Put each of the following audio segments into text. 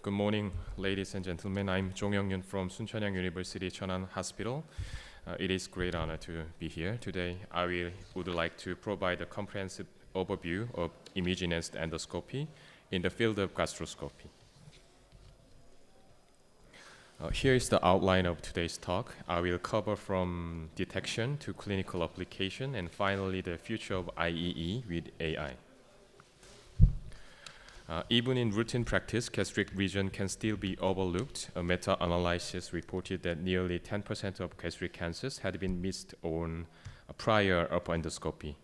Good morning, ladies and gentlemen. I'm JongHyuk from Soonchunhyang University Cheonan Hospital. It is a great honor to be here today. Would like to provide a comprehensive overview of image-enhanced endoscopy in the field of gastroscopy. Here is the outline of today's talk. I will cover from detection to clinical application and finally the future of IEE with AI. Even in routine practice, gastric region can still be overlooked. A meta-analysis reported that nearly 10% of gastric cancers had been missed on a prior upper endoscopy.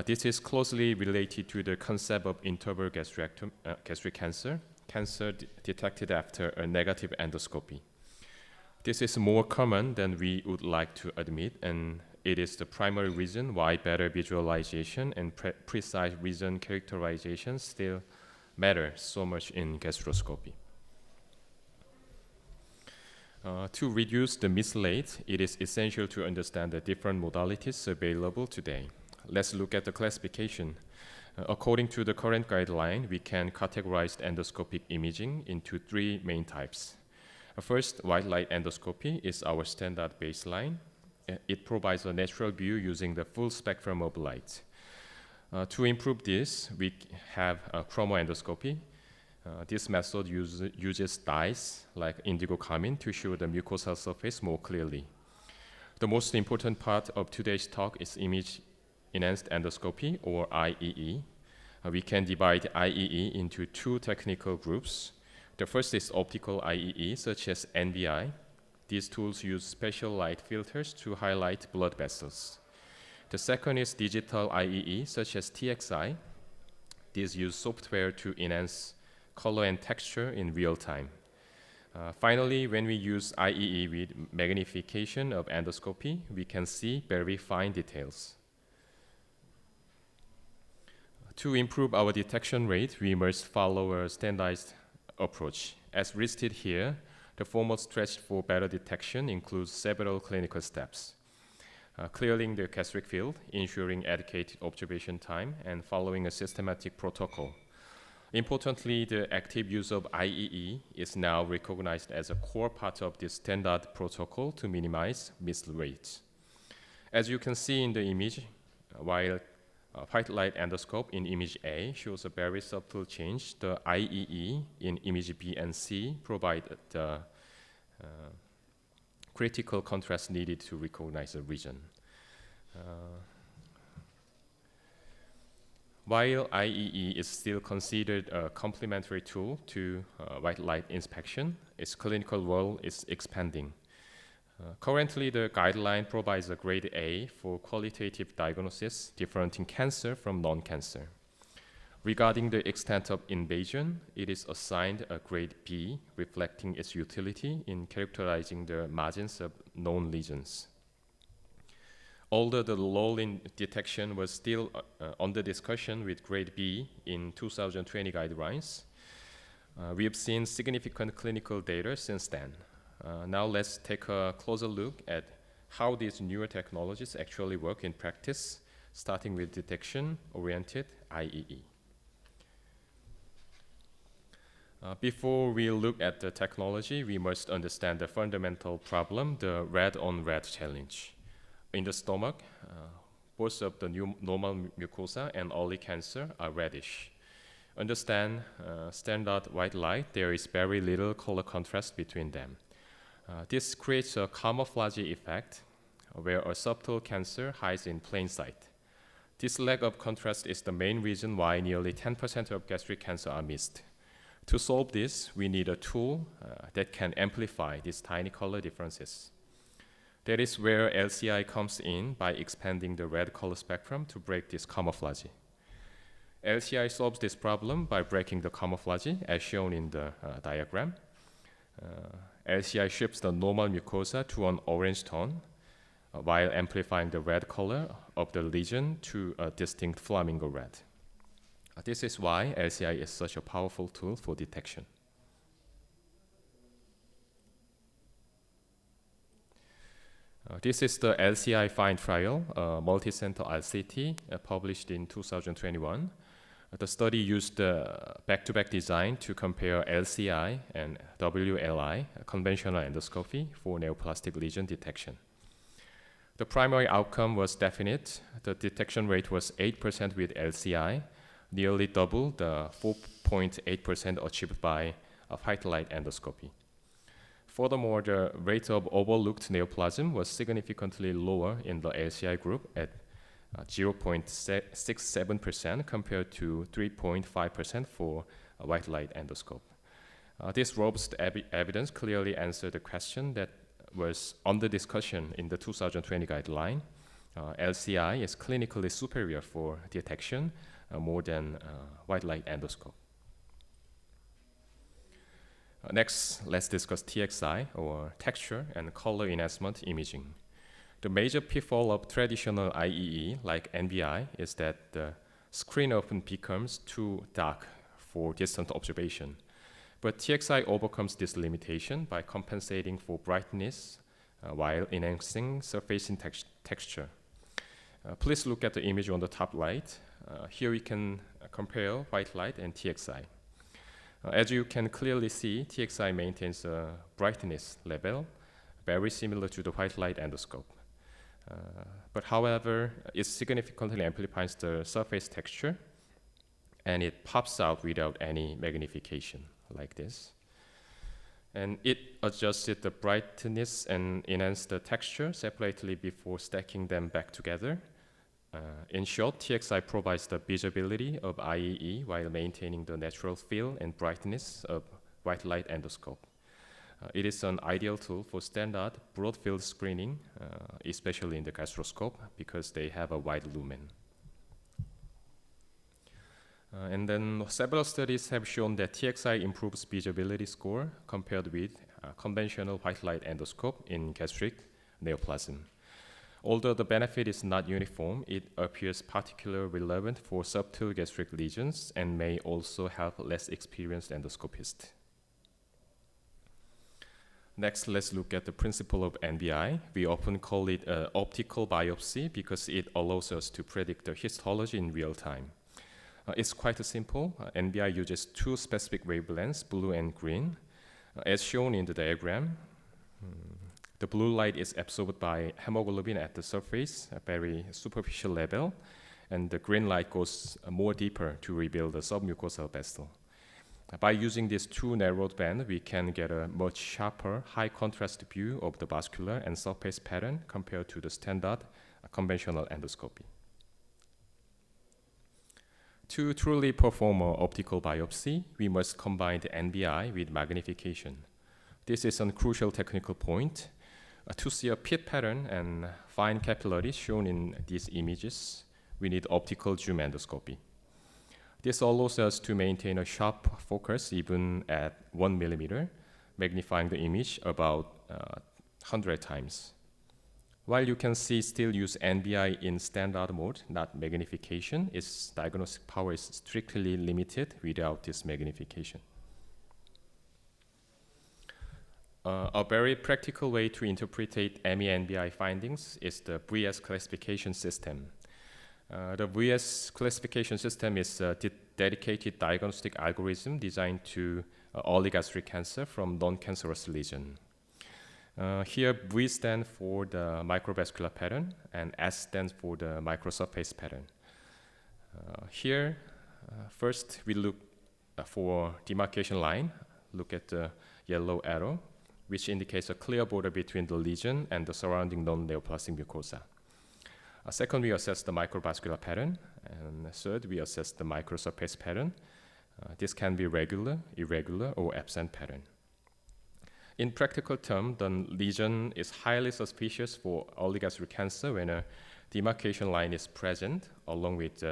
This is closely related to the concept of interval gastric cancer detected after a negative endoscopy. This is more common than we would like to admit, and it is the primary reason why better visualization and precise region characterization still matter so much in gastroscopy. To reduce the mislead, it is essential to understand the different modalities available today. Let's look at the classification. According to the current guideline, we can categorize endoscopic imaging into three main types. First, white light endoscopy is our standard baseline. It provides a natural view using the full spectrum of light. To improve this, we have chromoendoscopy. This method uses dyes like indigo carmine to show the mucosal surface more clearly. The most important part of today's talk is image-enhanced endoscopy, or IEE. We can divide IEE into two technical groups. The first is optical IEE, such as NVI. These tools use special light filters to highlight blood vessels. The second is digital IEE, such as TXI. These use software to enhance color and texture in real time. Finally, when we use IEE with magnification of endoscopy, we can see very fine details. To improve our detection rate, we must follow a standardized approach. As listed here, the format stretched for better detection includes several clinical steps. Clearing the gastric field, ensuring adequate observation time, and following a systematic protocol. Importantly, the active use of IEE is now recognized as a core part of the standard protocol to minimize miss rates. As you can see in the image, while white light endoscope in image A shows a very subtle change, the IEE in image B and C provide the critical contrast needed to recognize a region. While IEE is still considered a complementary tool to white light inspection, its clinical role is expanding. Currently, the guideline provides a grade A for qualitative diagnosis differentiating cancer from non-cancer. Regarding the extent of invasion, it is assigned a grade B, reflecting its utility in characterizing the margins of known lesions. Although the role in detection was still under discussion with grade B in 2020 guidelines, we have seen significant clinical data since then. Now let's take a closer look at how these newer technologies actually work in practice, starting with detection-oriented IEE. Before we look at the technology, we must understand the fundamental problem, the red-on-red challenge. In the stomach, both of the normal mucosa and early cancer are reddish. Understand standard white light, there is very little color contrast between them. This creates a camouflage effect where a subtle cancer hides in plain sight. This lack of contrast is the main reason why nearly 10% of gastric cancer are missed. To solve this, we need a tool that can amplify these tiny color differences. That is where LCI comes in by expanding the red color spectrum to break this camouflage. LCI solves this problem by breaking the camouflage, as shown in the diagram. LCI shifts the normal mucosa to an orange tone, while amplifying the red color of the lesion to a distinct flamingo red. This is why LCI is such a powerful tool for detection. This is the LCI FIND trial, multicenter RCT, published in 2021. The study used back-to-back design to compare LCI and WLI, conventional endoscopy, for neoplastic lesion detection. The primary outcome was definite. The detection rate was 8% with LCI, nearly double the 4.8% achieved by a white light endoscopy. Furthermore, the rate of overlooked neoplasm was significantly lower in the LCI group at 0.67% compared to 3.5% for a white light endoscope. This robust evidence clearly answered the question that was under discussion in the 2020 guideline. LCI is clinically superior for detection more than white light endoscope. Next, let's discuss TXI, or texture and color enhancement imaging. The major pitfall of traditional IEE, like NBI, is that the screen often becomes too dark for distant observation. But TXI overcomes this limitation by compensating for brightness while enhancing surface texture. Please look at the image on the top right. Here we can compare white light and TXI. As you can clearly see, TXI maintains a brightness level very similar to the white light endoscope. But however, it significantly amplifies the surface texture, and it pops out without any magnification, like this. And it adjusted the brightness and enhanced the texture separately before stacking them back together. In short, TXI provides the visibility of IEE while maintaining the natural feel and brightness of white light endoscope. It is an ideal tool for standard broad field screening, especially in the gastroscope, because they have a wide lumen. And then several studies have shown that TXI improves visibility score compared with conventional white light endoscope in gastric neoplasm. Although the benefit is not uniform, it appears particularly relevant for subtle gastric lesions and may also help less experienced endoscopists. Next, let's look at the principle of NBI. We often call it optical biopsy because it allows us to predict the histology in real time. It's quite simple. NBI uses two specific wavelengths, blue and green. As shown in the diagram, the blue light is absorbed by hemoglobin at the surface, a very superficial level, and the green light goes more deeper to reveal the submucosal vessel. By using these two narrowed bands, we can get a much sharper, high-contrast view of the vascular and surface pattern compared to the standard conventional endoscopy. To truly perform an optical biopsy, we must combine the NBI with magnification. This is a crucial technical point. To see a pit pattern and fine capillaries shown in these images, we need optical zoom endoscopy. This allows us to maintain a sharp focus even at 1 millimeter, magnifying the image about 100 times. While you can still use NBI in standard mode, not magnification, its diagnostic power is strictly limited without this magnification. A very practical way to interpret ME-NBI findings is the VS classification system. The VS classification system is a dedicated diagnostic algorithm designed to early gastric cancer from non-cancerous lesion. Here, V stands for the microvascular pattern, and S stands for the microsurface pattern. Here, first we look for demarcation line. Look at the yellow arrow, which indicates a clear border between the lesion and the surrounding non-neoplastic mucosa. Second, we assess the microvascular pattern, and third, we assess the microsurface pattern. This can be regular, irregular, or absent pattern. In practical terms, the lesion is highly suspicious for early gastric cancer when a demarcation line is present, along with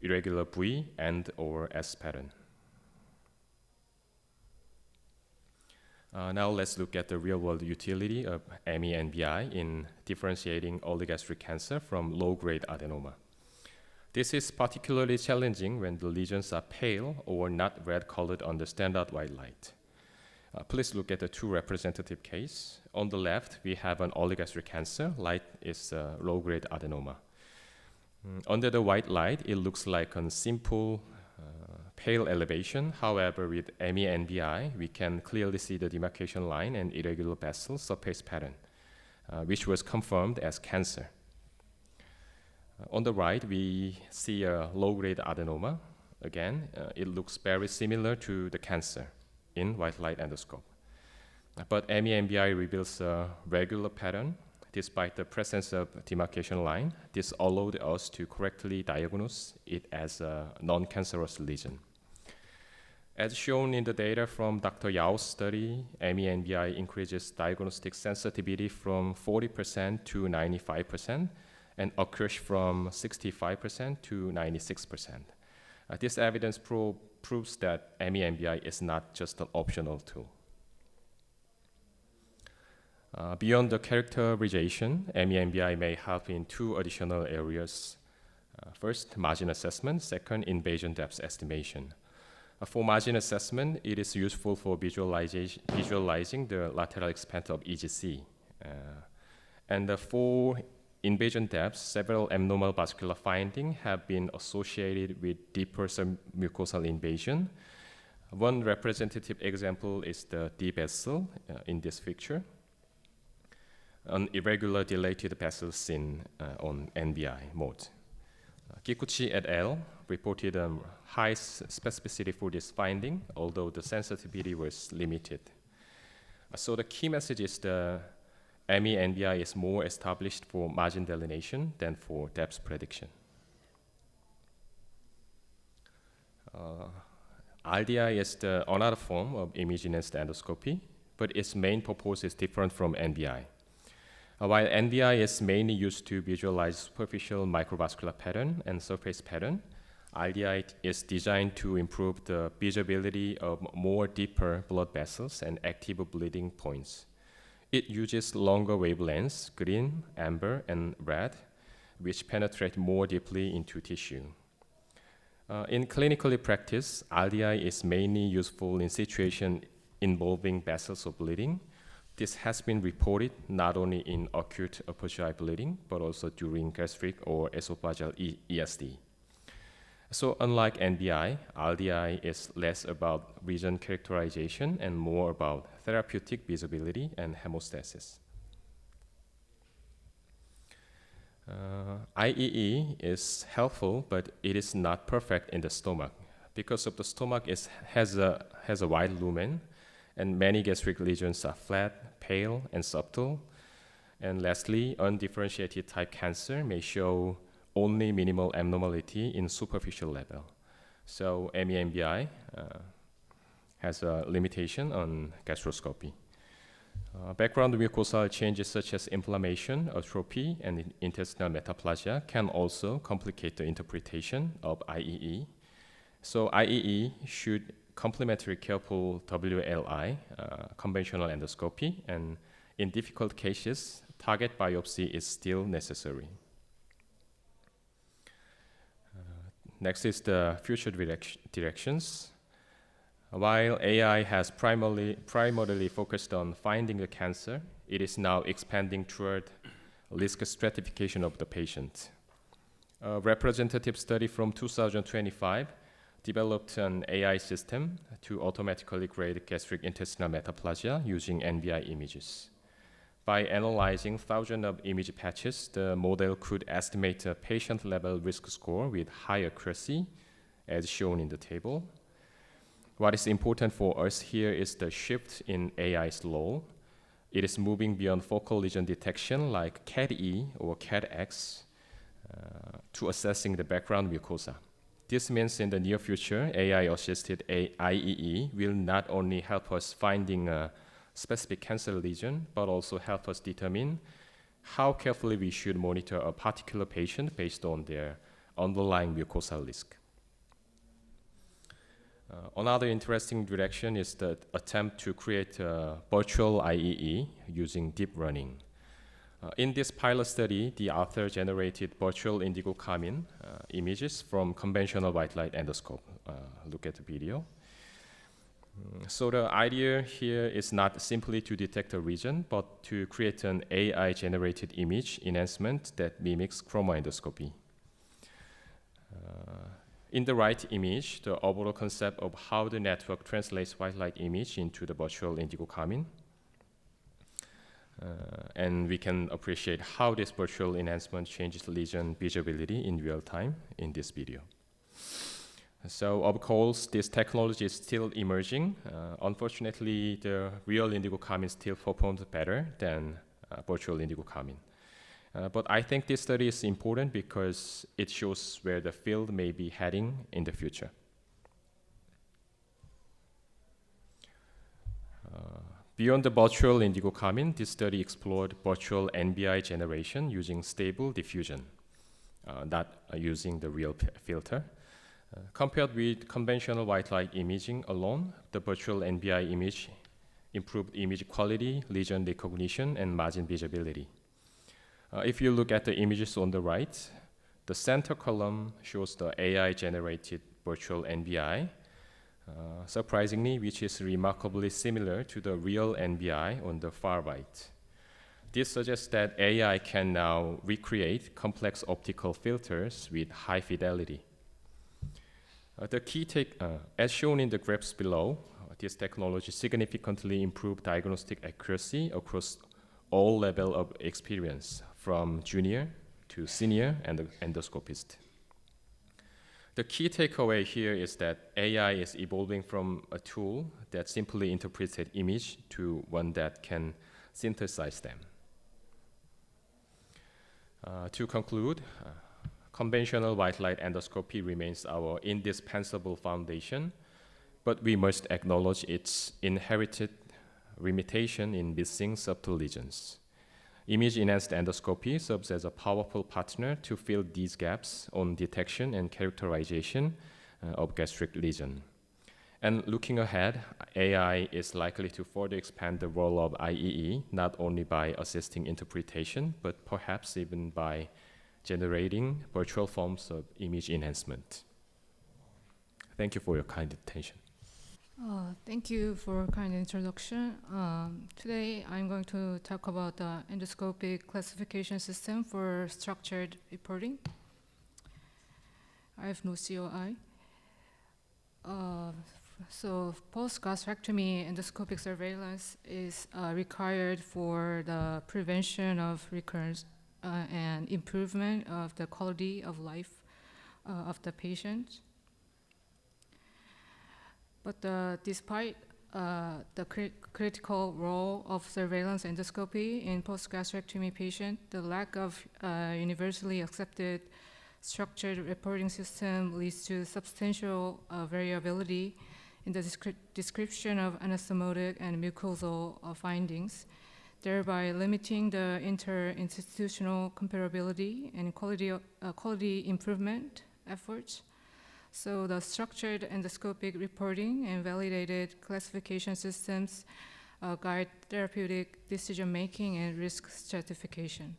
irregular V and or S pattern. Now let's look at the real-world utility of ME-NBI in differentiating early gastric cancer from low-grade adenoma. This is particularly challenging when the lesions are pale or not red-colored under standard white light. Please look at the two representative cases. On the left, we have an early gastric cancer. Light is low-grade adenoma. Under the white light, it looks like a simple pale elevation. However, with ME-NBI, we can clearly see the demarcation line and irregular basal surface pattern, which was confirmed as cancer. On the right, we see a low-grade adenoma. Again, it looks very similar to the cancer in white light endoscope. But ME-NBI reveals a regular pattern. Despite the presence of demarcation line, this allowed us to correctly diagnose it as a non-cancerous lesion. As shown in the data from Dr. Yao's study, ME-NBI increases diagnostic sensitivity from 40% to 95% and occurs from 65% to 96%. This evidence proves that ME-NBI is not just an optional tool. Beyond the characterization, ME-NBI may help in two additional areas. First, margin assessment. Second, invasion depth estimation. For margin assessment, it is useful for visualizing the lateral extent of EGC. And for invasion depth, several abnormal vascular findings have been associated with deeper submucosal invasion. One representative example is the D vessel in this picture. An irregular dilated vessel seen on NBI mode. Kikuchi et al. Reported a high specificity for this finding, although the sensitivity was limited. So the key message is the ME-NBI is more established for margin delineation than for depth prediction. RDI is another form of image-enhanced endoscopy, but its main purpose is different from NBI. While NBI is mainly used to visualize superficial microvascular pattern and surface pattern, RDI is designed to improve the visibility of more deeper blood vessels and active bleeding points. It uses longer wavelengths, green, amber, and red, which penetrate more deeply into tissue. In clinical practice, RDI is mainly useful in situations involving vessels of bleeding. This has been reported not only in acute upper GI bleeding, but also during gastric or esophageal ESD. So unlike NBI, RDI is less about region characterization and more about therapeutic visibility and hemostasis. IEE is helpful, but it is not perfect in the stomach. Because of the stomach has a wide lumen, and many gastric lesions are flat, pale, and subtle. And lastly, undifferentiated type cancer may show only minimal abnormality in superficial level. So ME-NBI has a limitation on gastroscopy. Background mucosal changes such as inflammation, atrophy, and intestinal metaplasia can also complicate the interpretation of IEE. So IEE should complementary careful WLI, conventional endoscopy, and in difficult cases, target biopsy is still necessary. Next is the future directions. While AI has primarily focused on finding the cancer, it is now expanding toward risk stratification of the patient. A representative study from 2025 developed an AI system to automatically grade gastric intestinal metaplasia using NBI images. By analyzing thousands of image patches, the model could estimate a patient-level risk score with high accuracy, as shown in the table. What is important for us here is the shift in AI's role. It is moving beyond focal lesion detection like CAD-E or CAD-X to assessing the background mucosa. This means in the near future, AI-assisted IEE will not only help us finding a specific cancer lesion, but also help us determine how carefully we should monitor a particular patient based on their underlying mucosal risk. Another interesting direction is the attempt to create a virtual IEE using deep learning. In this pilot study, the author generated virtual indigo carmine images from conventional white light endoscope. Look at the video. So the idea here is not simply to detect a region, but to create an AI-generated image enhancement that mimics chroma endoscopy. In the right image, the overall concept of how the network translates white light image into the virtual indigo carmine. And we can appreciate how this virtual enhancement changes lesion visibility in real time in this video. So of course, this technology is still emerging. Unfortunately, the real indigo carmine still performs better than virtual indigo carmine. But I think this study is important because it shows where the field may be heading in the future. Beyond the virtual indigo carmine, this study explored virtual NBI generation using stable diffusion, not using the real filter. Compared with conventional white light imaging alone, the virtual NBI image improved image quality, lesion recognition, and margin visibility. If you look at the images on the right, the center column shows the AI-generated virtual NBI, surprisingly, which is remarkably similar to the real NBI on the far right. This suggests that AI can now recreate complex optical filters with high fidelity. The key take, as shown in the graphs below, this technology significantly improved diagnostic accuracy across all levels of experience, from junior to senior and the endoscopist. The key takeaway here is that AI is evolving from a tool that simply interprets an image to one that can synthesize them. To conclude, conventional white light endoscopy remains our indispensable foundation, but we must acknowledge its inherited limitation in missing subtle lesions. Image-enhanced endoscopy serves as a powerful partner to fill these gaps on detection and characterization of gastric lesion. And looking ahead, AI is likely to further expand the role of IEE, not only by assisting interpretation, but perhaps even by generating virtual forms of image enhancement. Thank you for your kind attention. Thank you for a kind introduction. Today I'm going to talk about the endoscopic classification system for structured reporting. I have no COI. So post-gastrectomy endoscopic surveillance is required for the prevention of recurrence and improvement of the quality of life of the patient. But despite the critical role of surveillance endoscopy in post-gastrectomy patient, the lack of universally accepted structured reporting system leads to substantial variability in the description of anastomotic and mucosal findings, thereby limiting the inter-institutional comparability and quality improvement efforts. So the structured endoscopic reporting and validated classification systems guide therapeutic decision-making and risk stratification.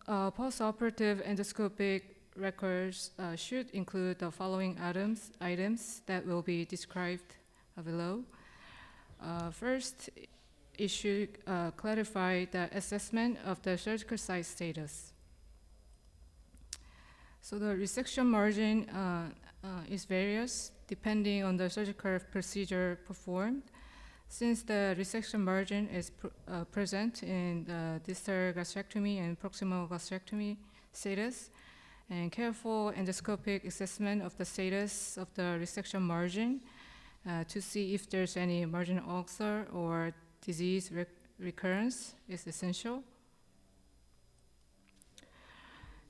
Post-operative endoscopic records should include the following items that will be described below. First, it should clarify the assessment of the surgical site status. So the resection margin is various depending on the surgical procedure performed. Since the resection margin is present in the distal gastrectomy and proximal gastrectomy status, and careful endoscopic assessment of the status of the resection margin to see if there's any marginal ulcer or disease recurrence is essential.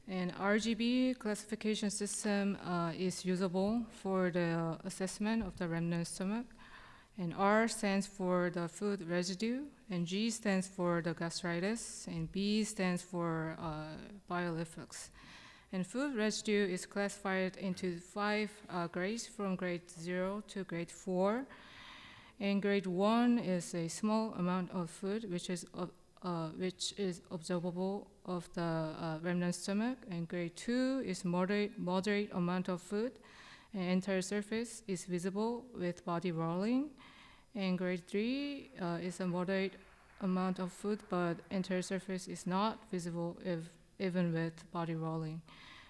And RGB classification system is usable for the assessment of the remnant stomach. And R stands for the food residue, and G stands for the gastritis, and B stands for bile efflux. And food residue is classified into 5 grades, from grade 0 to grade 4. And grade 1 is a small amount of food, which is observable of the remnant stomach. And grade 2 is moderate amount of food, and entire surface is visible with body rolling. And grade 3 is a moderate amount of food, but entire surface is not visible if even with body rolling.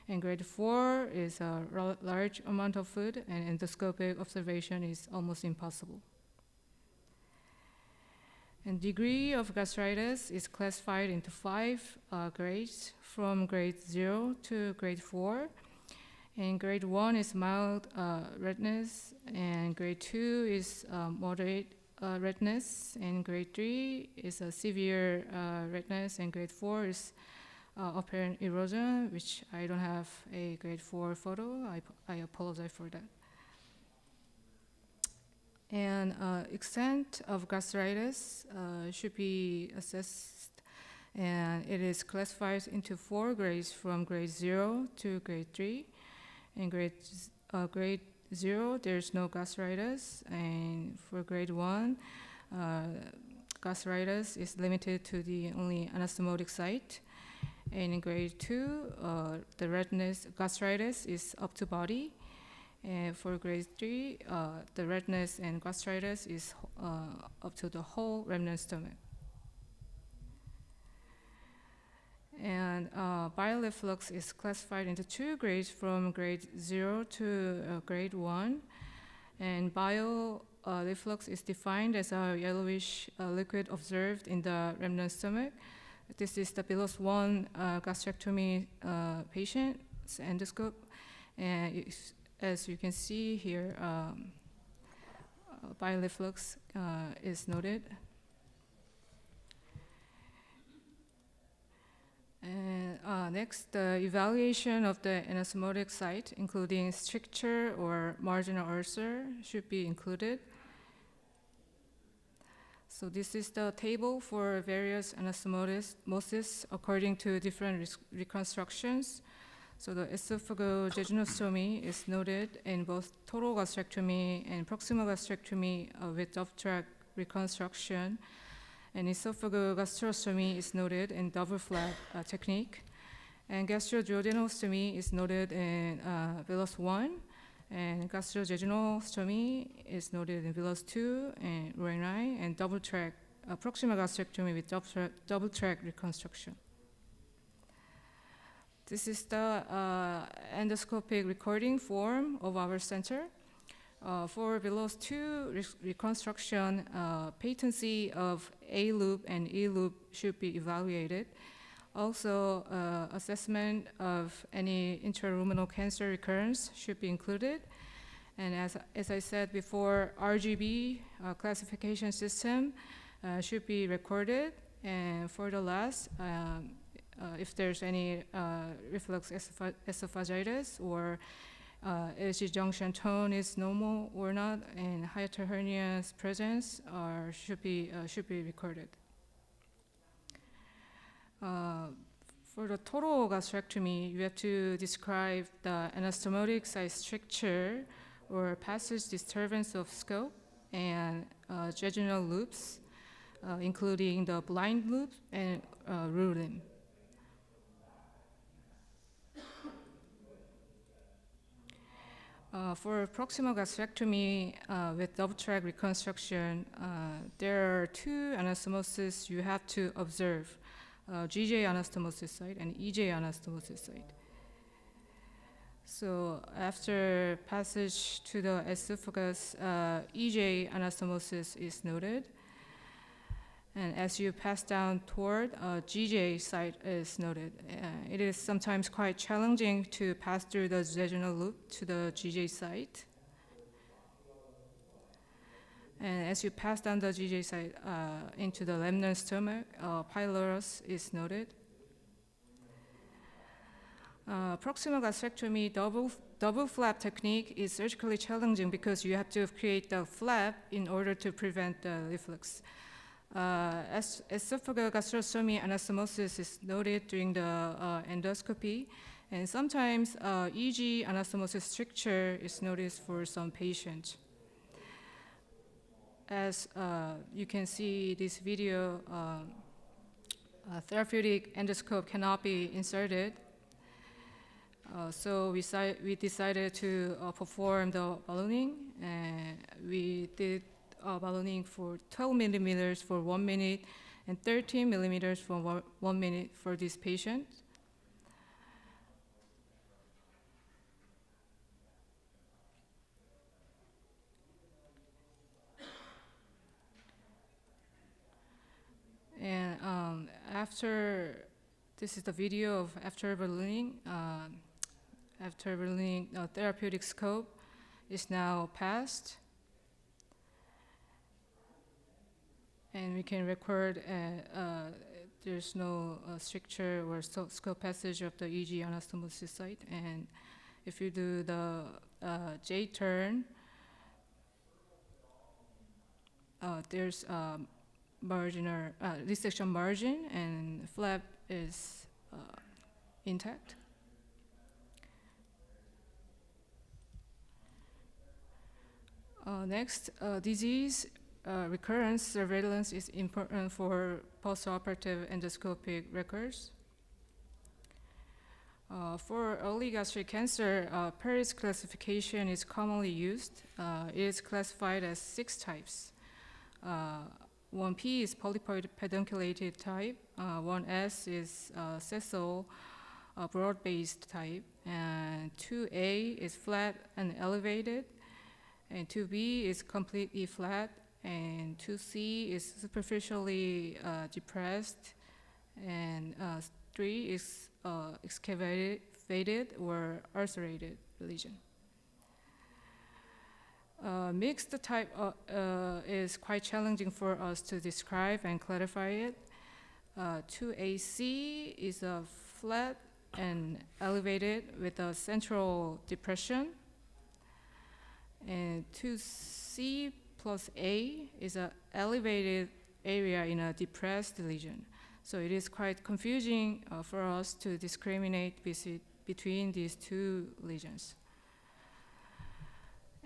And grade 4 is a large amount of food, and endoscopic observation is almost impossible. And degree of gastritis is classified into 5 grades, from grade 0 to grade 4. And grade 1 is mild redness, and grade 2 is moderate redness, and grade 3 is a severe redness, and grade 4 is apparent erosion, which I don't have a grade 4 photo. I apologize for that. And extent of gastritis should be assessed, and it is classified into 4 grades, from grade 0 to grade 3. In grade 0, there's no gastritis, and for grade 1, gastritis is limited to the only anastomotic site. And in grade 2, the redness gastritis is up to body. And for grade 3, the redness and gastritis is up to the whole remnant stomach. And bile reflux is classified into 2 grades, from grade 0 to grade 1. And bile reflux is defined as a yellowish liquid observed in the remnant stomach. This is the Bilos 1 gastrectomy patient's endoscope. And as you can see here, bile reflux is noted. And next, the evaluation of the anastomotic site, including stricture or marginal ulcer, should be included. So this is the table for various anastomosis according to different reconstructions. So the esophagojejunostomy is noted in both total gastrectomy and proximal gastrectomy with double track reconstruction. And esophagogastrostomy is noted in double flap technique. And gastroduodenostomy is noted in Bilos 1. And gastrojejunostomy is noted in Bilos 2 and Roenai, and double track proximal gastrectomy with double track reconstruction. This is the endoscopic recording form of our center. For Bilos 2 reconstruction, patency of A loop and E loop should be evaluated. Also, assessment of any intraluminal cancer recurrence should be included. And as I said before, RGB classification system should be recorded. And for the last, if there's any reflux esophagitis or LG junction tone is normal or not, and hiatal hernia's presence should be recorded. For the total gastrectomy, you have to describe the anastomotic site stricture or passage disturbance of scope and jejunal loops, including the blind loop and ruling. For proximal gastrectomy with double track reconstruction, there are 2 anastomosis you have to observe. GJ anastomosis site and EJ anastomosis site. So after passage to the esophagus, EJ anastomosis is noted. And as you pass down toward, GJ site is noted. It is sometimes quite challenging to pass through the jejunal loop to the GJ site. And as you pass down the GJ site into the lemnon stomach, pylorus is noted. Proximal gastrectomy double flap technique is surgically challenging because you have to create the flap in order to prevent the reflux. Esophagogastrostomy anastomosis is noted during the endoscopy, and sometimes EG anastomosis stricture is noticed for some patients. As you can see this video, therapeutic endoscope cannot be inserted. So we decided to perform the ballooning, and we did ballooning for 12 millimeters for 1 minute and 13 millimeters for 1 minute for this patient. this is the video of after ballooning. After ballooning, therapeutic scope is now passed. And we can record there's no stricture or scope passage of the EG anastomosis site. And if you do the J turn, there's marginal dissection margin, and flap is intact. Next, disease recurrence surveillance is important for postoperative endoscopic records. For early gastric cancer, Paris classification is commonly used. It is classified as 6 types. 1P is polypoid pedunculated type. 1S is sessile broad-based type. And 2A is flat and elevated. And 2B is completely flat. And 2C is superficially depressed. And 3 is excavated or ulcerated lesion. Mixed type is quite challenging for us to describe and clarify it. 2AC is a flat and elevated with a central depression. And 2C plus A is an elevated area in a depressed lesion. So it is quite confusing for us to discriminate between these 2 lesions.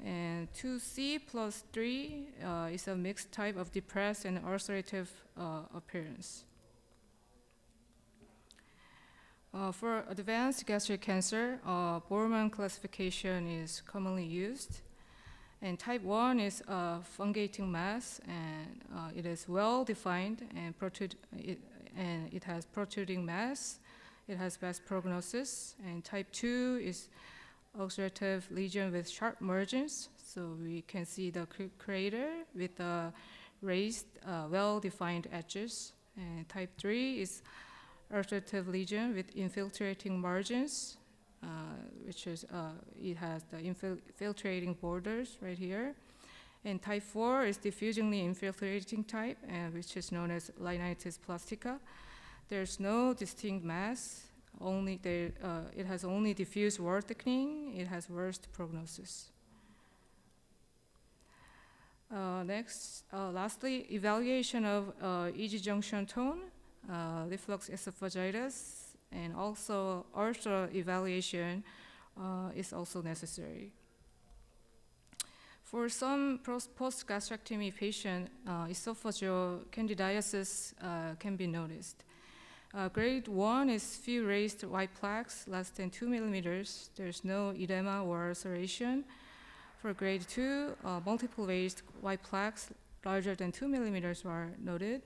And 2C plus 3 is a mixed type of depressed and ulcerative appearance. For advanced gastric cancer, Borman classification is commonly used. And type 1 is a fungating mass, and it is well defined, and it has protruding mass. It has best prognosis. And type 2 is ulcerative lesion with sharp margins. So we can see the crater with the raised, well-defined edges. And type 3 is ulcerative lesion with infiltrating margins, which is, it has the infiltrating borders right here. And type 4 is diffusingly infiltrating type, which is known as linitis plastica. There's no distinct mass. It has only diffuse wall thickening. It has worst prognosis. Lastly, evaluation of EG junction tone, reflux esophagitis, and also ulcer evaluation is also necessary. For some post-gastrectomy patient, esophageal candidiasis can be noticed. Grade 1 is few raised white plaques less than 2 millimeters. There's no edema or ulceration. For grade 2, multiple raised white plaques larger than 2 millimeters are noted.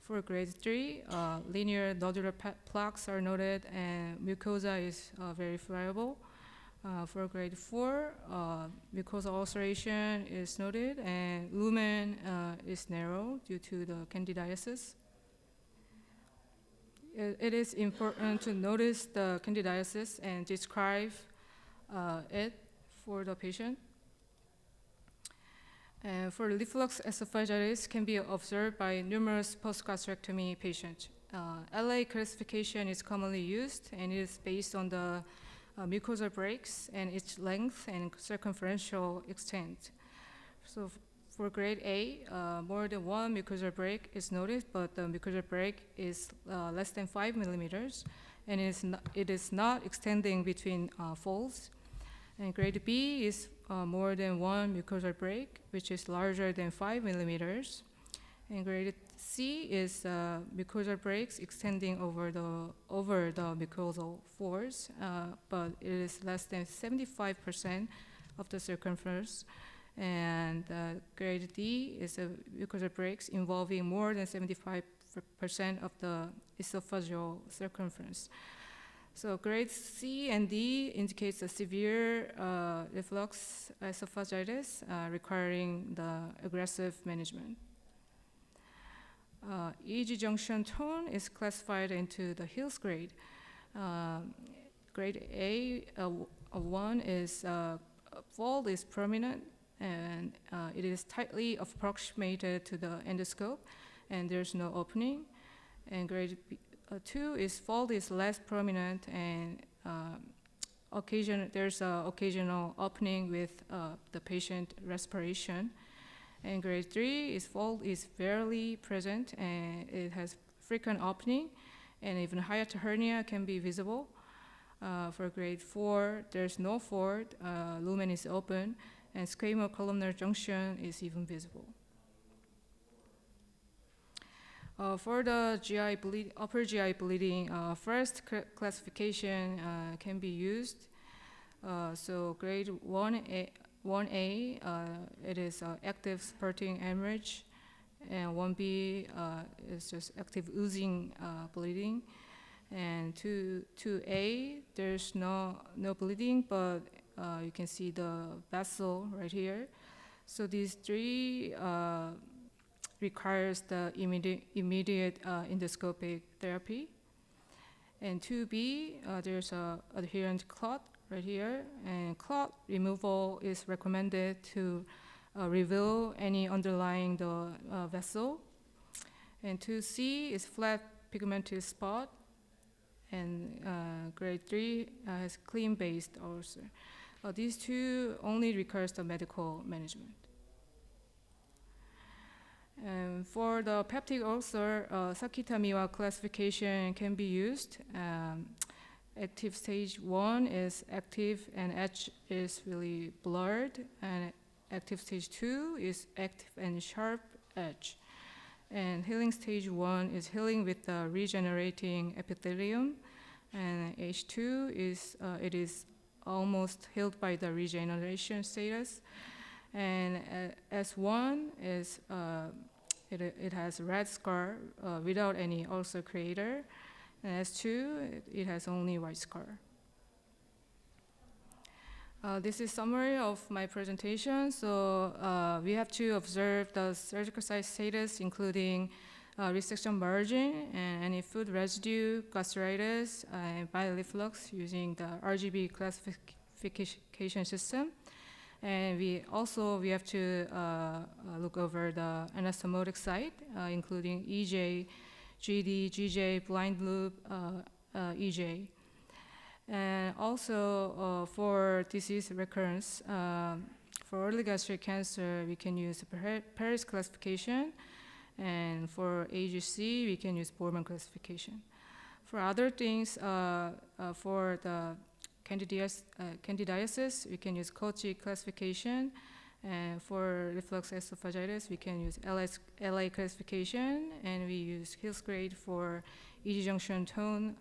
For grade 3, linear nodular plaques are noted, and mucosa is very friable. For grade 4, mucosal ulceration is noted, and lumen is narrow due to the candidiasis. It is important to notice the candidiasis and describe it for the patient. And for reflux esophagitis can be observed by numerous post-gastrectomy patients. LA classification is commonly used, and it is based on the mucosal breaks and its length and circumferential extent. So for grade A, more than 1 mucosal break is noted, but the mucosal break is less than 5 millimeters, and it is not extending between folds. And grade B is more than 1 mucosal break, which is larger than 5 millimeters. And grade C is mucosal breaks extending over the mucosal folds, but it is less than 75% of the circumference. And grade D is a mucosal breaks involving more than 75% of the esophageal circumference. So grades C and D indicates a severe reflux esophagitis requiring the aggressive management. EG junction tone is classified into the Hills grade. Grade A1 is fold is prominent and it is tightly approximated to the endoscope and there's no opening. And grade 2 is fold is less prominent and there's an occasional opening with the patient respiration. And grade 3 is fold is barely present and it has frequent opening and even hiatal hernia can be visible. For grade 4, there's no fold, lumen is open, and squamo-columnar junction is even visible. For the upper GI bleeding, first classification can be used. So grade 1A, it is active spurting hemorrhage, and 1B is just active oozing bleeding. And 2A, there's no bleeding, but you can see the vessel right here. So these three requires the immediate endoscopic therapy. And 2B, there's a adherent clot right here, and clot removal is recommended to reveal any underlying the vessel. And 2C is flat pigmented spot, and grade 3 has clean-based ulcer. These two only requires the medical management. And for the peptic ulcer, Sakita-Miwa classification can be used. Active stage 1 is active and edge is really blurred, and active stage 2 is active and sharp edge. And healing stage 1 is healing with the regenerating epithelium, and H2 is it is almost healed by the regeneration status. And S1 is it has red scar without any ulcer creator, and S2 it has only white scar. This is summary of my presentation. So we have to observe the surgical site status, including resection margin and any food residue, gastritis, and bile reflux using the RGB classification system. And we have to look over the anastomotic site, including EJ, GD, GJ, blind loop, EJ. And also for disease recurrence, for early gastric cancer, we can use Paris classification, and for AGC, we can use Borman classification. For other things, for the candidiasis, we can use Kochi classification, and for reflux esophagitis, we can use LA classification, and we use Hills grade for EG junction tone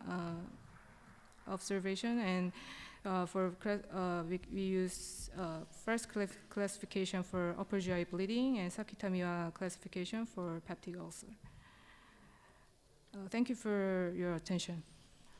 observation, and we use first classification for upper GI bleeding and Sakita-Miwa classification for peptic ulcer. Thank you for your attention.